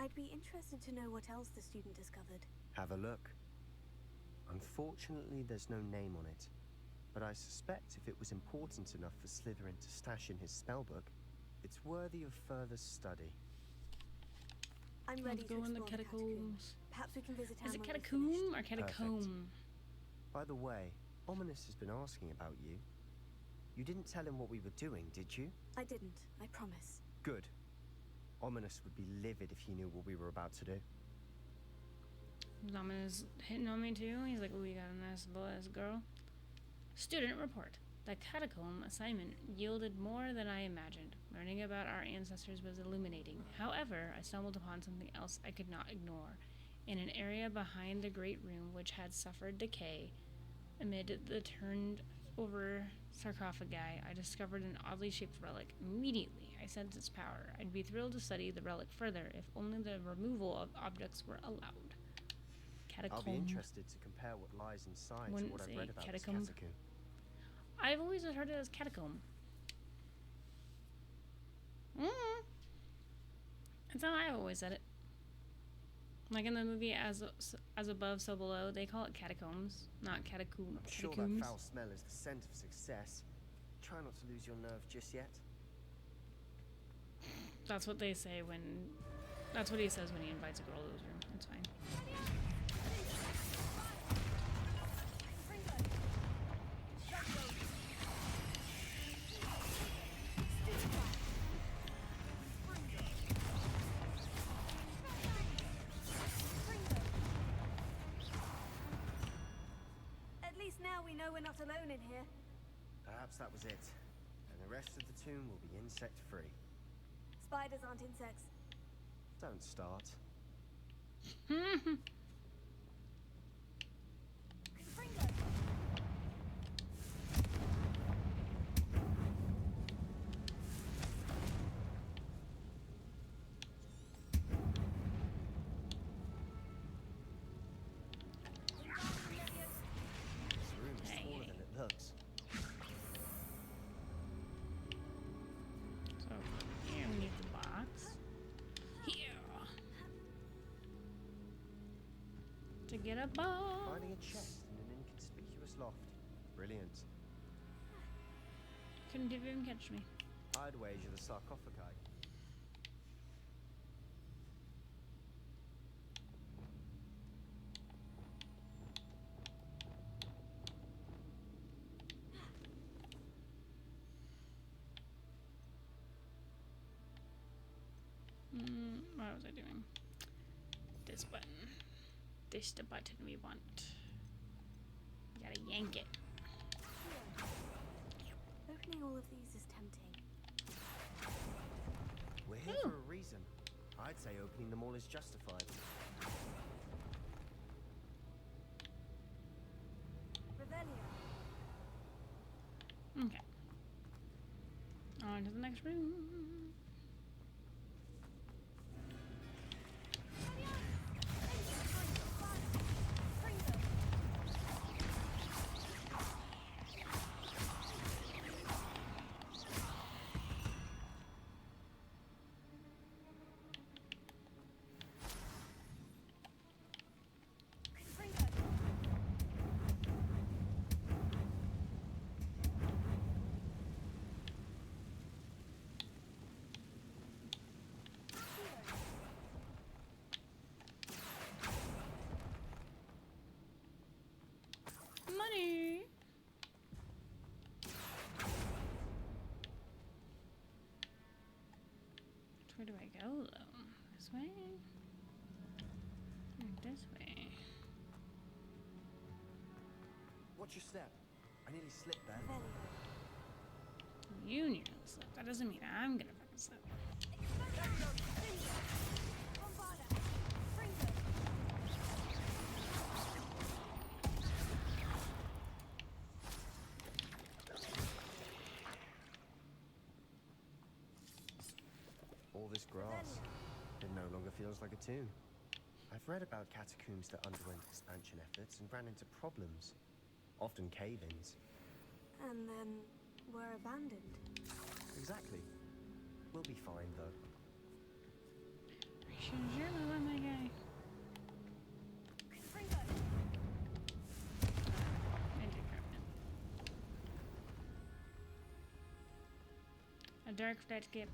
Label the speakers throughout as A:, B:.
A: I'd be interested to know what else the student discovered.
B: Have a look. Unfortunately, there's no name on it. But I suspect if it was important enough for Slytherin to stash in his spellbook, it's worthy of further study.
A: I'm ready
C: Let's
A: to
C: go in the
A: explore the
C: catacombs.
A: Perhaps we can visit
C: Is
A: Anne
C: it
A: when we're
C: catacomb
A: finished.
C: or catacomb?
B: By the way, Ominis has been asking about you. You didn't tell him what we were doing, did you?
A: I didn't, I promise.
B: Good. Ominis would be livid if he knew what we were about to do.
C: Zama's hitting on me too. He's like, "Oh, you got a nice little ass girl." Student report. The catacomb assignment yielded more than I imagined. Learning about our ancestors was illuminating. However, I stumbled upon something else I could not ignore. In an area behind the great room which had suffered decay, amid the turned over sarcophagi, I discovered an oddly shaped relic. Immediately, I sensed its power. I'd be thrilled to study the relic further if only the removal of objects were allowed. Catacomb.
B: I'll be interested to compare what lies inside to
C: Wouldn't
B: what I've
C: say
B: read about this
C: catacomb.
B: catacomb.
C: I've always heard it as catacomb. That's how I always said it. Like in the movie As Above, So Below, they call it catacombs, not catacomb.
B: I'm sure that
C: catacombs.
B: foul smell is the scent of success. Try not to lose your nerve just yet.
C: That's what they say when. That's what he says when he invites a girl to his room. It's fine.
A: At least now we know we're not alone in here.
B: Perhaps that was it. And the rest of the tomb will be insect-free.
A: Spiders aren't insects.
B: Don't start. This room is smaller than it looks.
C: So here we need the box. Here. To get a box.
B: Finding a chest in an inconspicuous loft. Brilliant.
C: Couldn't even catch me.
B: I'd wager the sarcophagi.
C: What was I doing? This button. This the button we want. You gotta yank it.
A: Opening all of these is tempting.
B: We're here for a reason. I'd say opening them all is justified.
A: Revelio.
C: Okay. On to the next room. Money. Where do I go though? This way? Or this way?
B: Watch your step. I nearly slipped there.
A: Revelio.
C: You nearly slipped. That doesn't mean I'm gonna fucking slip.
B: All this grass. It no longer feels like a tomb. I've read about catacombs that underwent expansion efforts and ran into problems. Often cave-ins.
A: And then were abandoned.
B: Exactly. We'll be fine, though.
C: Rations your dark flat cap.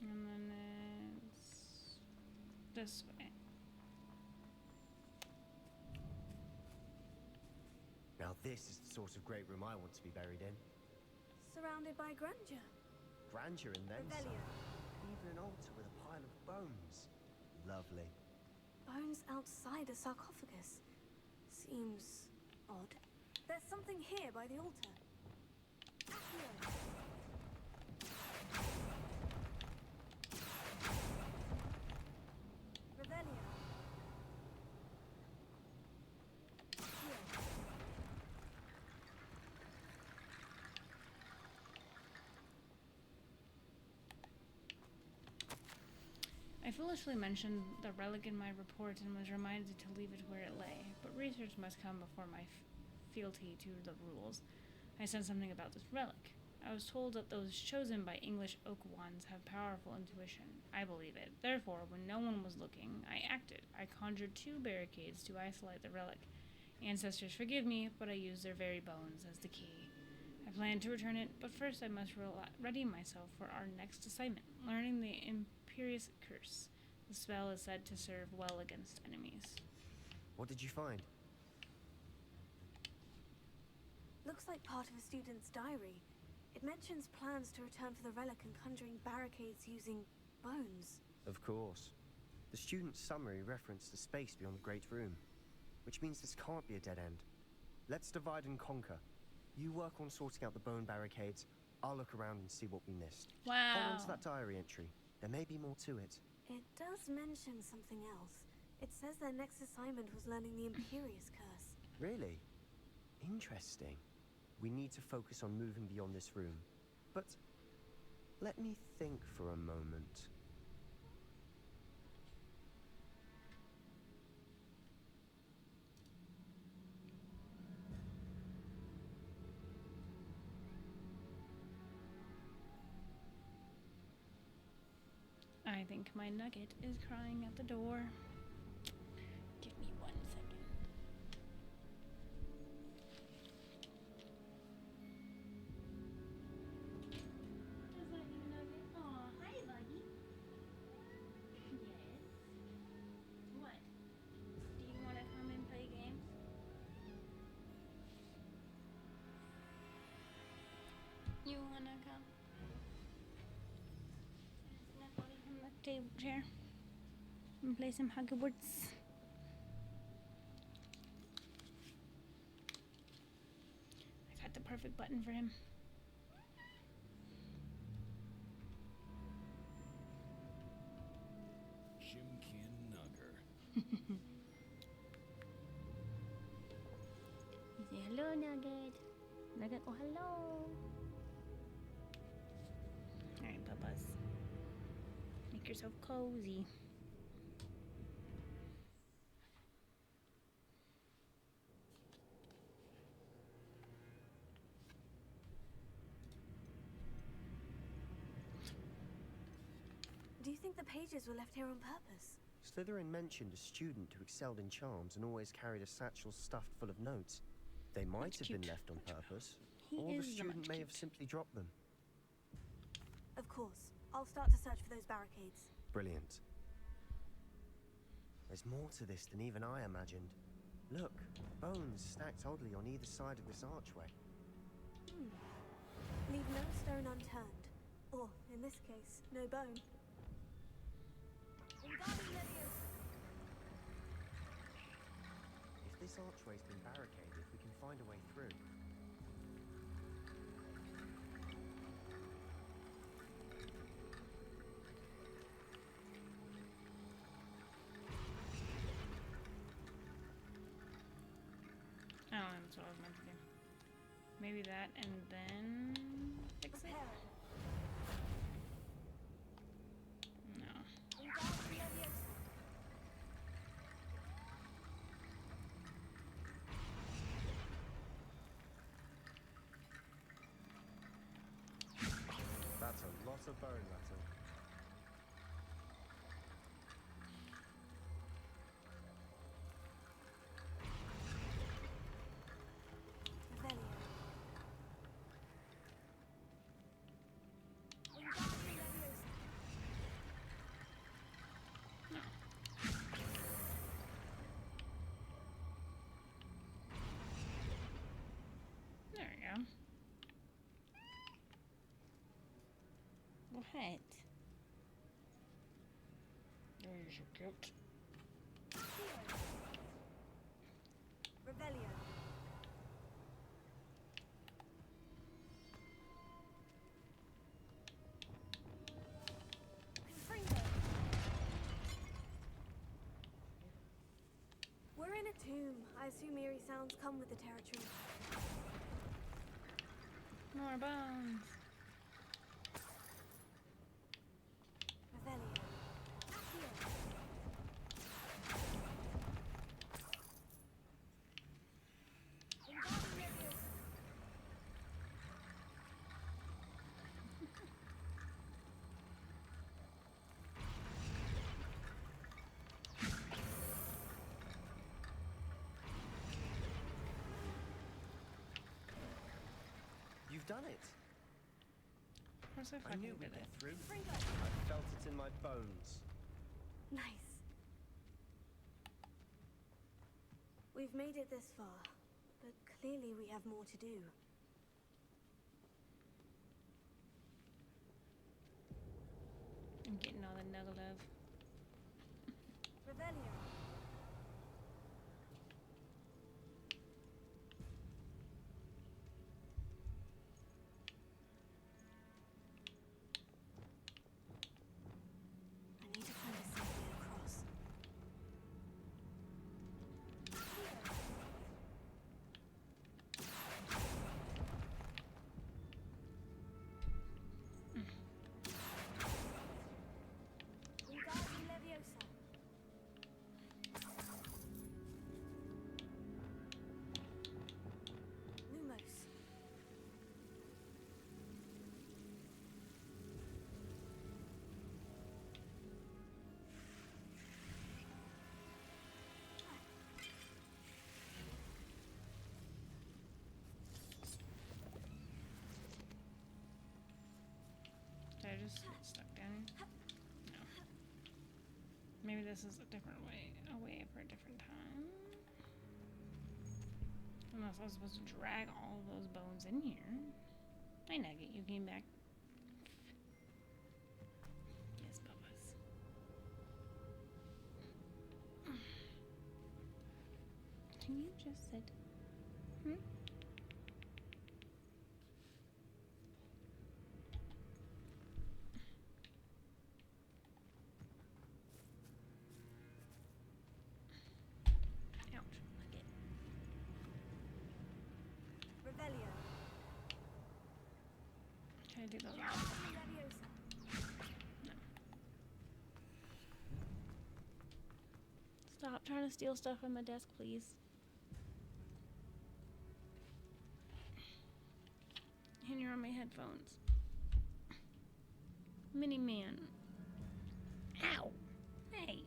C: And then it's this way.
B: Now this is the sort of great room I want to be buried in.
A: Surrounded by grandeur.
B: Grandeur and then some.
A: Revelio.
B: Even an altar with a pile of bones. Lovely.
A: Bones outside a sarcophagus. Seems odd. There's something here by the altar. Here. Revelio. Here.
C: I foolishly mentioned the relic in my report and was reminded to leave it where it lay, but research must come before my fealty to the rules. I said something about this relic. I was told that those chosen by English oak wands have powerful intuition. I believe it. Therefore, when no one was looking, I acted. I conjured 2 barricades to isolate the relic. Ancestors forgive me, but I used their very bones as the key. I plan to return it, but first I must ready myself for our next assignment, learning the Imperious Curse. The spell is said to serve well against enemies.
B: What did you find?
A: Looks like part of a student's diary. It mentions plans to return for the relic and conjuring barricades using bones.
B: Of course. The student's summary referenced the space beyond the Great Room, which means this can't be a dead end. Let's divide and conquer. You work on sorting out the bone barricades. I'll look around and see what we missed.
C: Wow.
B: Hold on to that diary entry. There may be more to it.
A: It does mention something else. It says their next assignment was learning the Imperious Curse.
B: Really? Interesting. We need to focus on moving beyond this room. But let me think for a moment.
C: I think my nugget is crying at the door. Give me 1 second. Is that you, Nugget? Aw, hi, buddy. Yes. What? Do you want to come and play games? You want to come? Snuggle on the table chair and play some Hogwarts. I got the perfect button for him.
D: Jimkin Nugger.
C: You say hello, Nugget. Nugget, oh hello. Alright, Bubba's. Make yourself cozy.
A: Do you think the pages were left here on purpose?
B: Slytherin mentioned a student who excelled in charms and always carried a satchel stuffed full of notes. They might have been
C: cute.
B: left on purpose,
C: He
B: or the
C: is
B: student
C: much
B: may have
C: cute.
B: simply dropped them.
A: Of course. I'll start to search for those barricades.
B: Brilliant. There's more to this than even I imagined. Look, bones stacked oddly on either side of this archway.
A: Leave no stone unturned. Or, in this case, no bone. Wingardium Leviosa.
B: If this archway's been barricaded, we can find a way through.
C: Oh, that's what I was meant to do. Maybe that and then fix it?
A: Prepare.
C: No.
A: Wingardium Leviosa.
B: That's a lot of bone rattle.
C: What? There's your guilt.
A: Revelio. Confringo. We're in a tomb. I assume eerie sounds come with the territory.
C: More bones.
A: Revelio. Accio. Wingardium Leviosa.
B: You've done it.
C: Of course I
B: I
C: fucking
B: knew
C: did
B: we'd
C: it.
B: get through.
A: Confringo.
B: I felt it in my bones.
A: Nice. We've made it this far, but clearly we have more to do.
C: I'm getting all the nuggle love.
A: Revelio. I need to find a safe way across. Wingardium Leviosa. Lumos.
C: Did I just get stuck down here? No. Maybe this is a different way. A way for a different time. Unless I was supposed to drag all of those bones in here. Hi, Nugget. You came back. Yes, Bubba's. Can you just sit? Hmm? Ouch. Nugget.
A: Revelio.
C: Can I do those all?
A: Wingardium Leviosa.
C: No. Stop trying to steal stuff from my desk, please. And you're on my headphones. Mini man. Ow! Hey!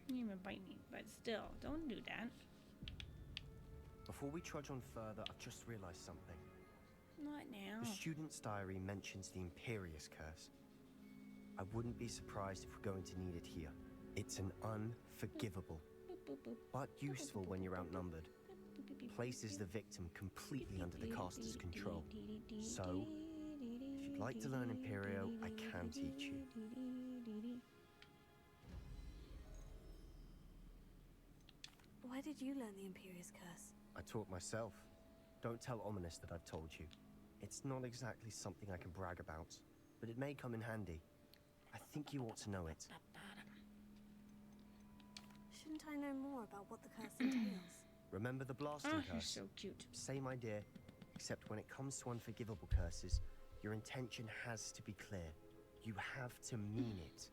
C: You didn't even bite me, but still, don't do that.
B: Before we trudge on further, I've just realized something.
C: Not now.
B: The student's diary mentions the Imperious Curse. I wouldn't be surprised if we're going to need it here. It's an unforgivable,
C: Boop, boop, boop.
B: but useful when you're outnumbered.
C: Boop, boop, boop.
B: Places the victim completely under the caster's control. So, if you'd like to learn Imperio, I can teach you.
A: Why did you learn the Imperious Curse?
B: I taught myself. Don't tell Ominous that I've told you. It's not exactly something I can brag about, but it may come in handy. I think you ought to know it.
A: Shouldn't I know more about what the curse entails?
B: Remember the blasting
C: Oh, you're
B: curse?
C: so cute.
B: Same idea, except when it comes to unforgivable curses, your intention has to be clear. You have to mean it.